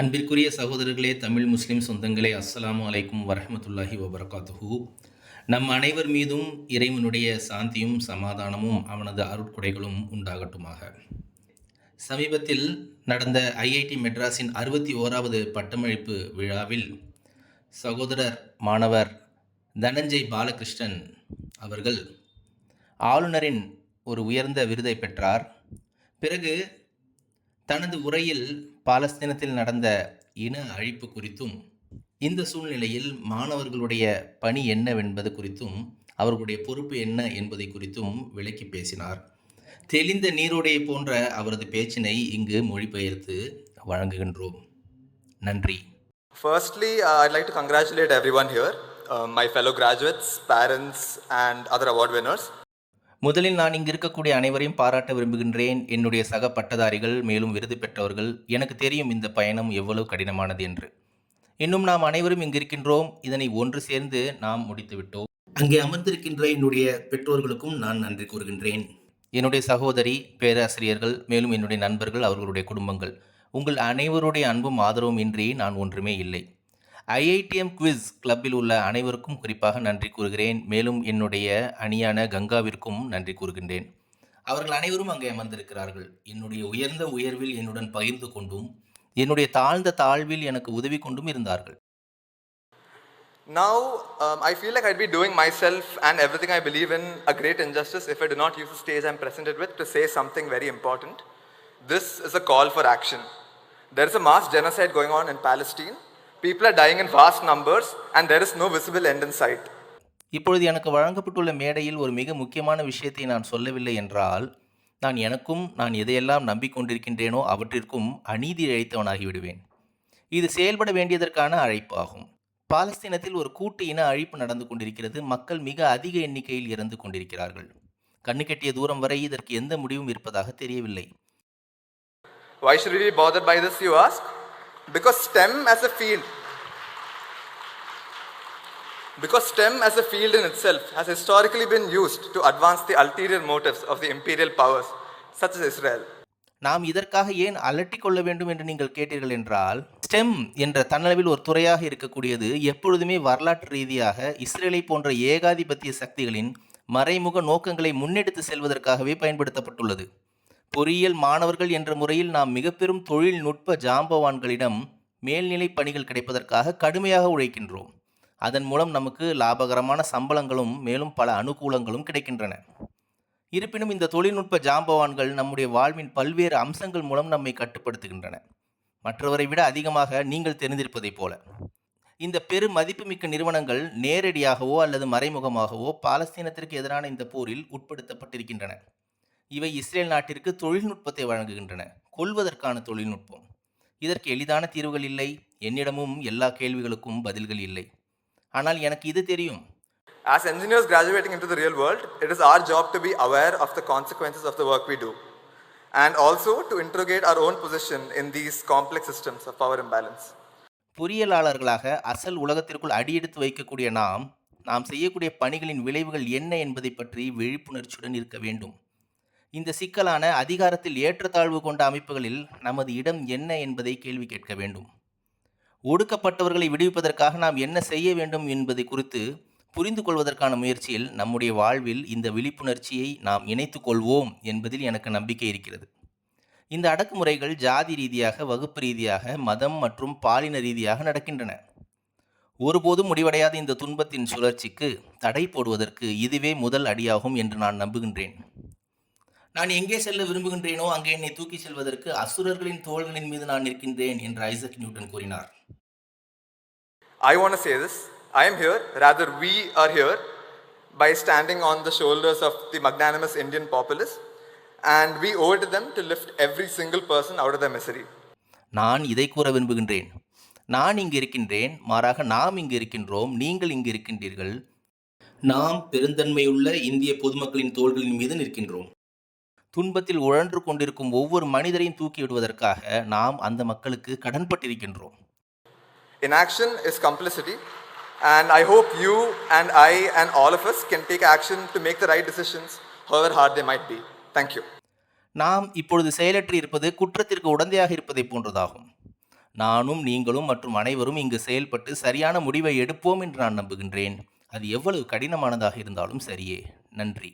அன்பிற்குரிய சகோதரர்களே, தமிழ் முஸ்லிம் சொந்தங்களே, அஸ்ஸலாமு அலைக்கும் வரஹ்மத்துல்லாஹி வபரகாத்துஹு. நம் அனைவர் மீதும் இறைவனுடைய சாந்தியும் சமாதானமும் அவனது அருட்கொடைகளும் உண்டாகட்டுமாக. சமீபத்தில் நடந்த ஐஐடி மெட்ராஸின் 61வது பட்டமளிப்பு விழாவில் சகோதரர் மாணவர் தனஞ்சய் பாலகிருஷ்ணன் அவர்கள் ஆளுநரின் ஒரு உயர்ந்த விருதை பெற்றார். பிறகு தனது உரையில் பாலஸ்தீனத்தில் நடந்த இன அழிப்பு குறித்தும், இந்த சூழ்நிலையில் மாணவர்களுடைய பணி என்னவென்பது குறித்தும், அவர்களுடைய பொறுப்பு என்ன என்பதை குறித்தும் விளக்கி பேசினார். தெளிந்த நீரோடையை போன்ற அவரது பேச்சினை இங்கு மொழிபெயர்த்து வழங்குகின்றோம். நன்றி. Firstly, I'd like to congratulate everyone here, my fellow graduates, parents and other award winners. முதலில் நான் இங்கு இருக்கக்கூடிய அனைவரையும் பாராட்ட விரும்புகின்றேன். என்னுடைய சக பட்டதாரிகள், மேலும் விருது பெற்றவர்கள். எனக்கு தெரியும் இந்த பயணம் எவ்வளவு கடினமானது என்று. இன்னும் நாம் அனைவரும் இங்கு இருக்கின்றோம். இதனை ஒன்று சேர்ந்து நாம் முடித்துவிட்டோம். அங்கே அமர்ந்திருக்கின்ற என்னுடைய பெற்றோர்களுக்கும் நான் நன்றி கூறுகின்றேன். என்னுடைய சகோதரி, பேராசிரியர்கள், மேலும் என்னுடைய நண்பர்கள், அவர்களுடைய குடும்பங்கள், உங்கள் அனைவருடைய அன்பும் ஆதரவும் இன்றி நான் ஒன்றுமே இல்லை. ஐஐடிஎம் குவிஸ் கிளப்பில் உள்ள அனைவருக்கும் குறிப்பாக நன்றி கூறுகிறேன். மேலும் என்னுடைய அணியான கங்காவிற்கும் நன்றி கூறுகின்றேன். அவர்கள் அனைவரும் அங்கே அமர்ந்திருக்கிறார்கள். என்னுடைய உயர்ந்த உயர்வில் என்னுடன் பகிர்ந்து கொண்டும், என்னுடைய தாழ்ந்த தாழ்வில் எனக்கு உதவி கொண்டும் இருந்தார்கள். Now, I feel like I'd be doing myself and everything I believe in a great injustice if I do not use the stage I'm presented with to say something very important. This is a call for action. There is a mass genocide going on in Palestine. People are dying in vast numbers and there is no visible end in sight. இப்பொழுது எனக்கு வழங்கப்பட்டுள்ள மேடையில் ஒரு மிக முக்கியமான விஷயத்தை நான் சொல்லவில்லை என்றால், நான் எனக்கும் நான் எதையெல்லாம் நம்பிக்கொண்டிருக்கின்றேனோ அவற்றிற்கும் அநீதி இழைத்தவனாகிவிடுவேன். இது செயல்பட வேண்டியதற்கான அழைப்பு ஆகும். பாலஸ்தீனத்தில் ஒரு கூட்டு இன அழிப்பு நடந்து கொண்டிருக்கிறது. மக்கள் மிக அதிக எண்ணிக்கையில் இறந்து கொண்டிருக்கிறார்கள். கண்ணுக்கெட்டிய தூரம் வரை இதற்கு எந்த முடிவும் இருப்பதாக தெரியவில்லை. Why should we be bothered by this, you ask? Because STEM as a field in itself has historically been used to advance the ulterior motives of the imperial powers such as Israel. நாம் இதற்காக ஏன் அலட்டிக் கொள்ள வேண்டும் என்று நீங்கள் கேட்டீர்கள் என்றால், stem என்ற தன்னளவில் ஒரு துறையாக இருக்கக்கூடியது எப்பொழுதுமே வரலாற்று ரீதியாக இஸ்ரேலை போன்ற ஏகாதிபத்திய சக்திகளின் மறைமுக நோக்கங்களை முன்னெடுத்து செல்வதற்காகவே பயன்படுத்தப்பட்டுள்ளது. பொறியியல் மாணவர்கள் என்ற முறையில் நாம் மிக பெரும் தொழில்நுட்ப ஜாம்பவான்களிடம் மேல்நிலை பணிகள் கிடைப்பதற்காக கடுமையாக உழைக்கின்றோம். அதன் மூலம் நமக்கு லாபகரமான சம்பளங்களும் மேலும் பல அனுகூலங்களும் கிடைக்கின்றன. இருப்பினும் இந்த தொழில்நுட்ப ஜாம்பவான்கள் நம்முடைய வாழ்வின் பல்வேறு அம்சங்கள் மூலம் நம்மை கட்டுப்படுத்துகின்றன. மற்றவரை விட அதிகமாக நீங்கள் தெரிந்திருப்பதைப் போல இந்த பெரு மதிப்புமிக்க நிறுவனங்கள் நேரடியாகவோ அல்லது மறைமுகமாகவோ பாலஸ்தீனத்திற்கு எதிரான இந்த போரில் உட்படுத்தப்பட்டிருக்கின்றன. இவை இஸ்ரேல் நாட்டிற்கு தொழில்நுட்பத்தை வழங்குகின்றன, கொல்வதற்கான தொழில்நுட்பம். இதற்கு எளிதான தீர்வுகள் இல்லை. என்னிடமும் எல்லா கேள்விகளுக்கும் பதில்கள் இல்லை. ஆனால் எனக்கு இது தெரியும். As engineers graduating into the real world, it is our job to be aware of the consequences of the work we do and also to interrogate our own position in these complex systems of power imbalance. பொறியியலாளர்களாக அசல் உலகத்திற்குள் அடியெடுத்து வைக்கக்கூடிய நாம் செய்யக்கூடிய பணிகளின் விளைவுகள் என்ன என்பதை பற்றி விழிப்புணர்ச்சியுடன் இருக்க வேண்டும். இந்த சிக்கலான அதிகாரத்தில் ஏற்றத்தாழ்வு கொண்ட அமைப்புகளில் நமது இடம் என்ன என்பதை கேள்வி கேட்க வேண்டும். ஒடுக்கப்பட்டவர்களை விடுவிப்பதற்காக நாம் என்ன செய்ய வேண்டும் என்பதை குறித்து புரிந்து கொள்வதற்கான முயற்சியில் நம்முடைய வாழ்வில் இந்த விழிப்புணர்ச்சியை நாம் இணைத்து கொள்வோம் என்பதில் எனக்கு நம்பிக்கை இருக்கிறது. இந்த அடக்குமுறைகள் ஜாதி ரீதியாக, வகுப்பு ரீதியாக, மதம் மற்றும் பாலின ரீதியாக நடக்கின்றன. ஒருபோதும் முடிவடையாத இந்த துன்பத்தின் சுழற்சிக்கு தடை போடுவதற்கு இதுவே முதல் அடியாகும் என்று நான் நம்புகின்றேன். நான் எங்கே செல்ல விரும்புகின்றேனோ அங்கே என்னை தூக்கி செல்வதற்கு அசுரர்களின் தோள்களின் மீது நான் நிற்கின்றேன் என்று ஐசக் நியூட்டன் கூறினார். I want to say this. I am here, rather we are here, by standing on the shoulders of the magnanimous Indian populace, and we owe it to them to lift every single person out of their misery. நான் இதை கூற விரும்புகின்றேன். நான் இங்கு இருக்கின்றேன், மாறாக நாம் இங்கு இருக்கின்றோம், நீங்கள் இங்கு இருக்கின்றீர்கள். நாம் பெருந்தன்மையுள்ள இந்திய பொதுமக்களின் தோள்களின் மீது நிற்கின்றோம். துன்பத்தில் உழன்று கொண்டிருக்கும் ஒவ்வொரு மனிதரையும் தூக்கி விடுவதற்காக நாம் அந்த மக்களுக்கு கடன்பட்டிருக்கின்றோம். Inaction is complicity, and I hope you and I and all of us can take action to make the right decisions, however hard they might be. Thank you. நாம் இப்பொழுது செயலற்றி இருப்பது குற்றத்திற்கு உடந்தையாக இருப்பதை போன்றதாகும். நானும் நீங்களும் மற்றும் அனைவரும் இங்கு செயல்பட்டு சரியான முடிவை எடுப்போம் என்று நான் நம்புகின்றேன். அது எவ்வளவு கடினமானதாக இருந்தாலும் சரியே. நன்றி.